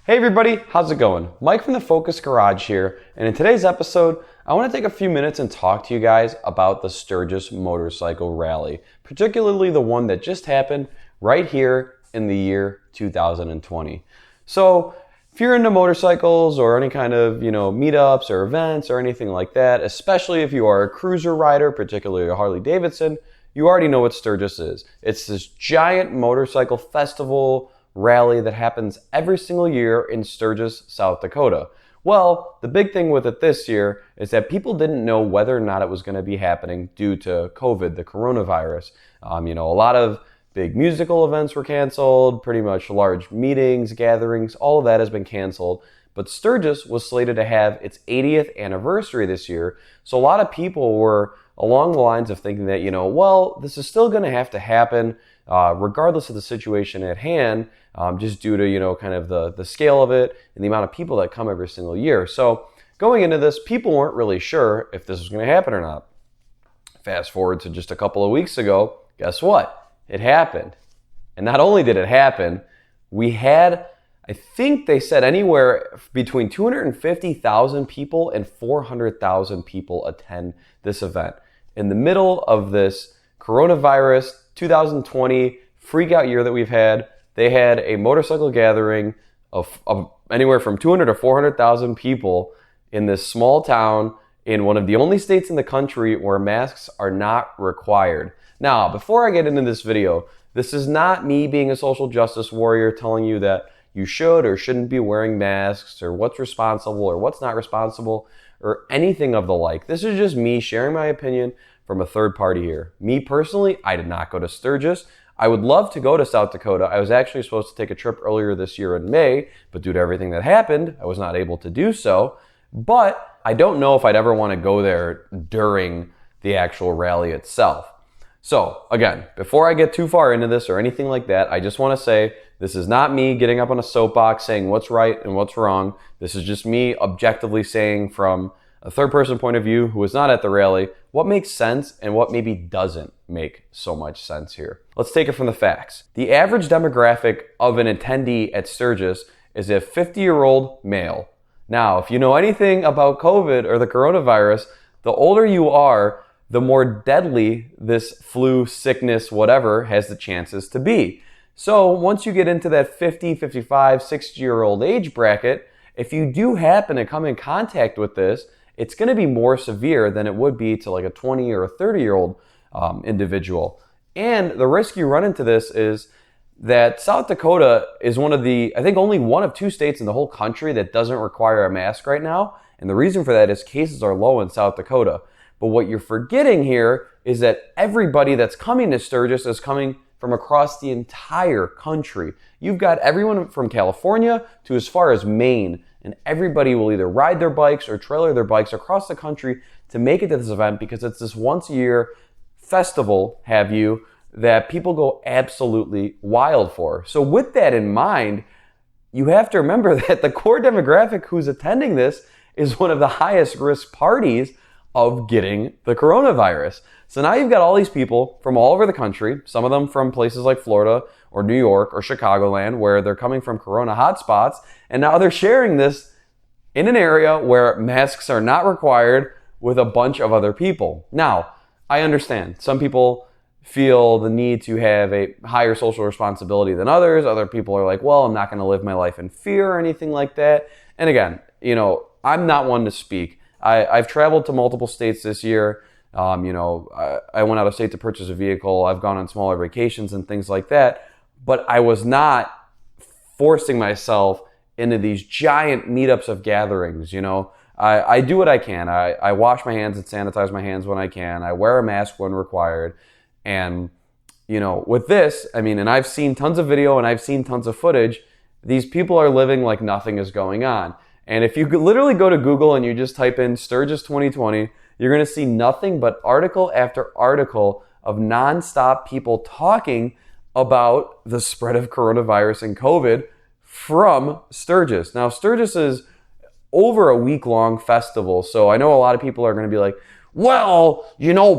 Hey everybody, how's it going? Mike from the Focus Garage here, and in today's episode, I want to take a few minutes and talk to you guys about the Sturgis Motorcycle Rally, particularly the one that just happened right here in the year 2020. So, if you're into motorcycles or any kind of, meetups or events or anything like that, especially if you are a cruiser rider, particularly a Harley Davidson, you already know what Sturgis is. It's this giant motorcycle festival rally that happens every single year in Sturgis, South Dakota. Well, the big thing with it this year is that people didn't know whether or not it was going to be happening due to COVID, the coronavirus. A lot of big musical events were canceled, pretty much large meetings, gatherings, all of that has been canceled. But Sturgis was slated to have its 80th anniversary this year, so a lot of people were along the lines of thinking that, this is still going to have to happen regardless of the situation at hand, just due to, kind of the scale of it and the amount of people that come every single year. So going into this, people weren't really sure if this was going to happen or not. Fast forward to just a couple of weeks ago, guess what? It happened. And not only did it happen, we had, I think they said anywhere between 250,000 people and 400,000 people attend this event. In the middle of this coronavirus 2020 freak out year that we've had, they had a motorcycle gathering of anywhere from 200 to 400,000 people in this small town in one of the only states in the country where masks are not required. Now, before I get into this video, this is not me being a social justice warrior telling you that you should or shouldn't be wearing masks or what's responsible or what's not responsible or anything of the like. This is just me sharing my opinion from a third party here. Me personally, I did not go to Sturgis. I would love to go to South Dakota. I was actually supposed to take a trip earlier this year in May, but due to everything that happened, I was not able to do so. But I don't know if I'd ever want to go there during the actual rally itself. So again, before I get too far into this or anything like that, I just want to say this is not me getting up on a soapbox saying what's right and what's wrong. This is just me objectively saying from a third-person point of view who was not at the rally what makes sense and what maybe doesn't make so much sense here. Let's take it from the facts. The average demographic of an attendee at Sturgis is a 50-year-old male. Now, if you know anything about COVID or the coronavirus, the older you are, the more deadly this flu, sickness, whatever, has the chances to be. So once you get into that 50, 55, 60-year-old age bracket, if you do happen to come in contact with this, it's going to be more severe than it would be to like a 20 or a 30-year-old individual. And the risk you run into this is that South Dakota is one of the, I think only one of two states in the whole country that doesn't require a mask right now. And the reason for that is cases are low in South Dakota. But what you're forgetting here is that everybody that's coming to Sturgis is coming from across the entire country. You've got everyone from California to as far as Maine, and everybody will either ride their bikes or trailer their bikes across the country to make it to this event because it's this once a year festival, that people go absolutely wild for. So with that in mind, you have to remember that the core demographic who's attending this is one of the highest risk parties of getting the coronavirus. So now you've got all these people from all over the country, some of them from places like Florida or New York or Chicagoland where they're coming from corona hotspots, and now they're sharing this in an area where masks are not required with a bunch of other people. Now, I understand some people feel the need to have a higher social responsibility than others. Other people are like, well, I'm not going to live my life in fear or anything like that. And again, I'm not one to speak. I've traveled to multiple states this year. I went out of state to purchase a vehicle. I've gone on smaller vacations and things like that. But I was not forcing myself into these giant meetups of gatherings. I do what I can. I wash my hands and sanitize my hands when I can. I wear a mask when required. And, with this, and I've seen tons of video and I've seen tons of footage. These people are living like nothing is going on. And if you could literally go to Google and you just type in Sturgis 2020, you're going to see nothing but article after article of nonstop people talking about the spread of coronavirus and COVID from Sturgis. Now, Sturgis is over a week-long festival, so I know a lot of people are going to be like, well,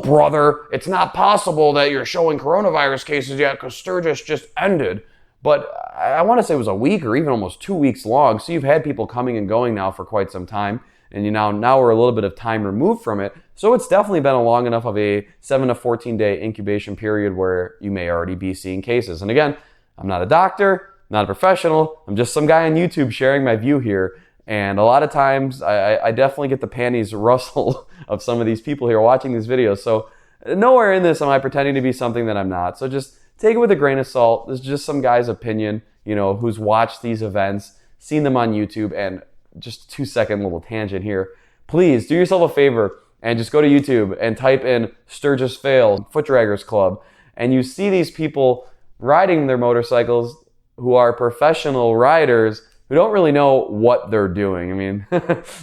brother, it's not possible that you're showing coronavirus cases yet because Sturgis just ended. But I want to say it was a week or even almost 2 weeks long. So you've had people coming and going now for quite some time. And now we're a little bit of time removed from it. So it's definitely been a long enough of a 7 to 14 day incubation period where you may already be seeing cases. And again, I'm not a doctor, not a professional. I'm just some guy on YouTube sharing my view here. And a lot of times I definitely get the panties rustled of some of these people here watching these videos. So nowhere in this am I pretending to be something that I'm not. So just take it with a grain of salt. This is just some guy's opinion, who's watched these events, seen them on YouTube. And just a 2-second little tangent here. Please do yourself a favor and just go to YouTube and type in Sturgis Fails, Foot Draggers Club. And you see these people riding their motorcycles who are professional riders who don't really know what they're doing. I mean,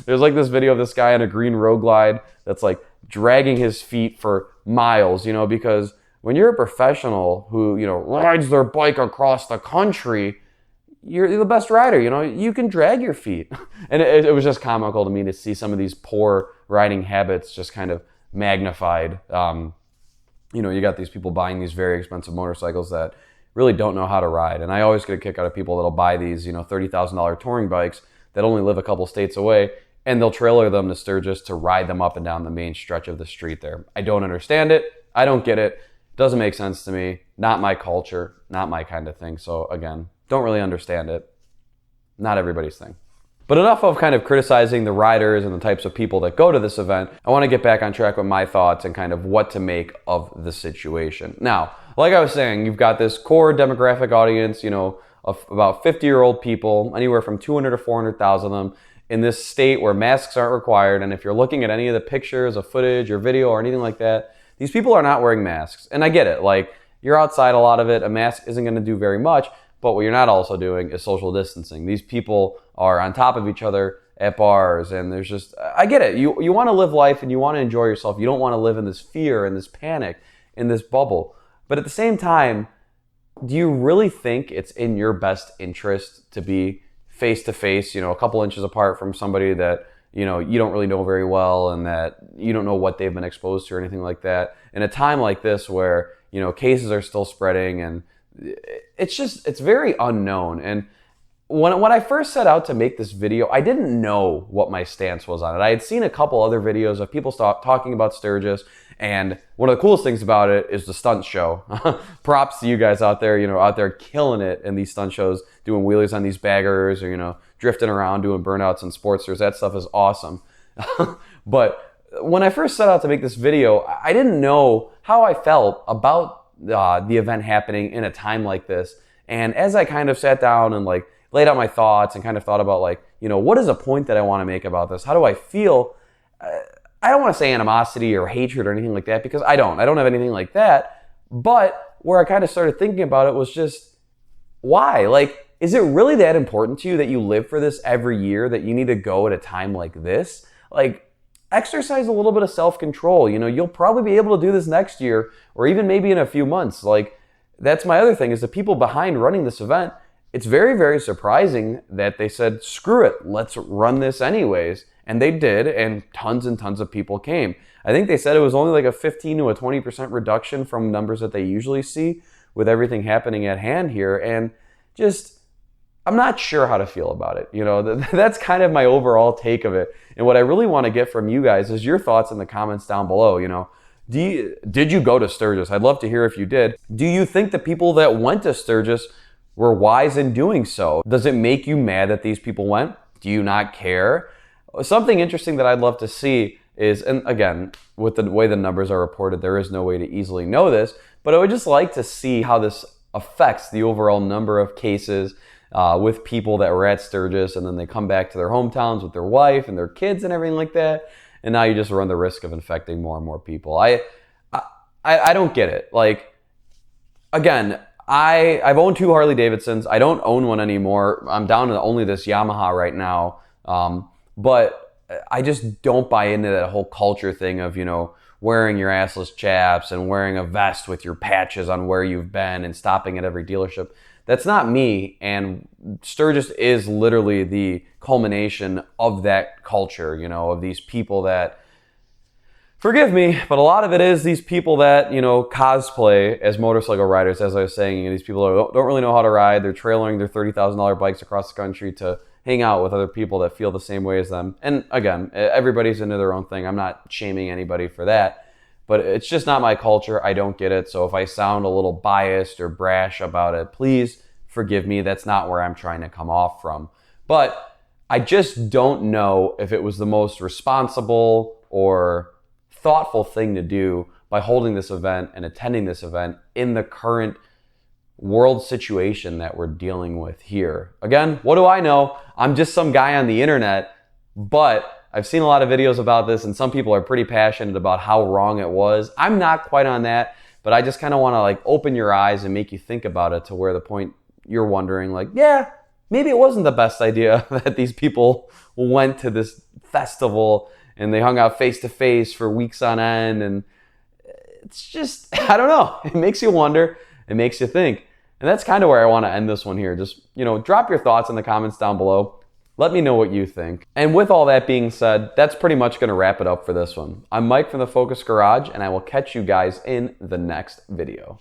there's like this video of this guy on a green road glide that's like dragging his feet for miles, because when you're a professional who, rides their bike across the country, you're the best rider, you can drag your feet. And it was just comical to me to see some of these poor riding habits just kind of magnified. You got these people buying these very expensive motorcycles that really don't know how to ride. And I always get a kick out of people that'll buy these, $30,000 touring bikes that only live a couple states away, and they'll trailer them to Sturgis to ride them up and down the main stretch of the street there. I don't understand it. I don't get it. Doesn't make sense to me. Not my culture, not my kind of thing. So again, don't really understand it. Not everybody's thing. But enough of kind of criticizing the riders and the types of people that go to this event. I want to get back on track with my thoughts and kind of what to make of the situation. Now, like I was saying, you've got this core demographic audience, of about 50-year-old people, anywhere from 200 to 400,000 of them in this state where masks aren't required. And if you're looking at any of the pictures of footage or video or anything like that, these people are not wearing masks. And I get it. Like, you're outside a lot of it. A mask isn't going to do very much. But what you're not also doing is social distancing. These people are on top of each other at bars, and there's just, I get it. You want to live life and you want to enjoy yourself. You don't want to live in this fear and this panic, in this bubble. But at the same time, do you really think it's in your best interest to be face to face, a couple inches apart from somebody that, you don't really know very well and that you don't know what they've been exposed to or anything like that? In a time like this where, cases are still spreading and it's very unknown. And when I first set out to make this video, I didn't know what my stance was on it. I had seen a couple other videos of people talking about Sturgis, and one of the coolest things about it is the stunt show. Props to you guys out there, out there killing it in these stunt shows, doing wheelies on these baggers or, drifting around, doing burnouts and sportsters. That stuff is awesome. But when I first set out to make this video, I didn't know how I felt about the event happening in a time like this. And as I kind of sat down and laid out my thoughts and kind of thought about what is a point that I want to make about this? How do I feel? I don't want to say animosity or hatred or anything like that, because I don't have anything like that. But where I kind of started thinking about it was just, why? Is it really that important to you that you live for this every year, that you need to go at a time like this? Exercise a little bit of self-control. You'll probably be able to do this next year or even maybe in a few months. That's my other thing, is the people behind running this event. It's very, very surprising that they said, screw it, let's run this anyways. And they did, and tons of people came. I think they said it was only a 15 to a 20% reduction from numbers that they usually see with everything happening at hand here. And just, I'm not sure how to feel about it. That's kind of my overall take of it. And what I really want to get from you guys is your thoughts in the comments down below. Did you go to Sturgis? I'd love to hear if you did. Do you think the people that went to Sturgis were wise in doing so? Does it make you mad that these people went? Do you not care? Something interesting that I'd love to see is, and again, with the way the numbers are reported, there is no way to easily know this, but I would just like to see how this affects the overall number of cases with people that were at Sturgis, and then they come back to their hometowns with their wife and their kids and everything like that, and now you just run the risk of infecting more and more people. I don't get it. Again, I've owned 2 Harley Davidsons. I don't own one anymore. I'm down to only this Yamaha right now. But I just don't buy into that whole culture thing of, wearing your assless chaps and wearing a vest with your patches on where you've been and stopping at every dealership. That's not me. And Sturgis is literally the culmination of that culture, of these people that Forgive me, but a lot of it is these people that, cosplay as motorcycle riders, as I was saying. These people don't really know how to ride. They're trailering their $30,000 bikes across the country to hang out with other people that feel the same way as them. And again, everybody's into their own thing. I'm not shaming anybody for that, but it's just not my culture. I don't get it. So if I sound a little biased or brash about it, please forgive me. That's not where I'm trying to come off from. But I just don't know if it was the most responsible or thoughtful thing to do by holding this event and attending this event in the current world situation that we're dealing with here. Again, what do I know? I'm just some guy on the internet, but I've seen a lot of videos about this and some people are pretty passionate about how wrong it was. I'm not quite on that, but I just kind of want to open your eyes and make you think about it to where the point you're wondering yeah, maybe it wasn't the best idea that these people went to this festival and they hung out face to face for weeks on end. And it's just, I don't know. It makes you wonder. It makes you think. And that's kind of where I want to end this one here. Just, drop your thoughts in the comments down below. Let me know what you think. And with all that being said, that's pretty much going to wrap it up for this one. I'm Mike from the Focus Garage, and I will catch you guys in the next video.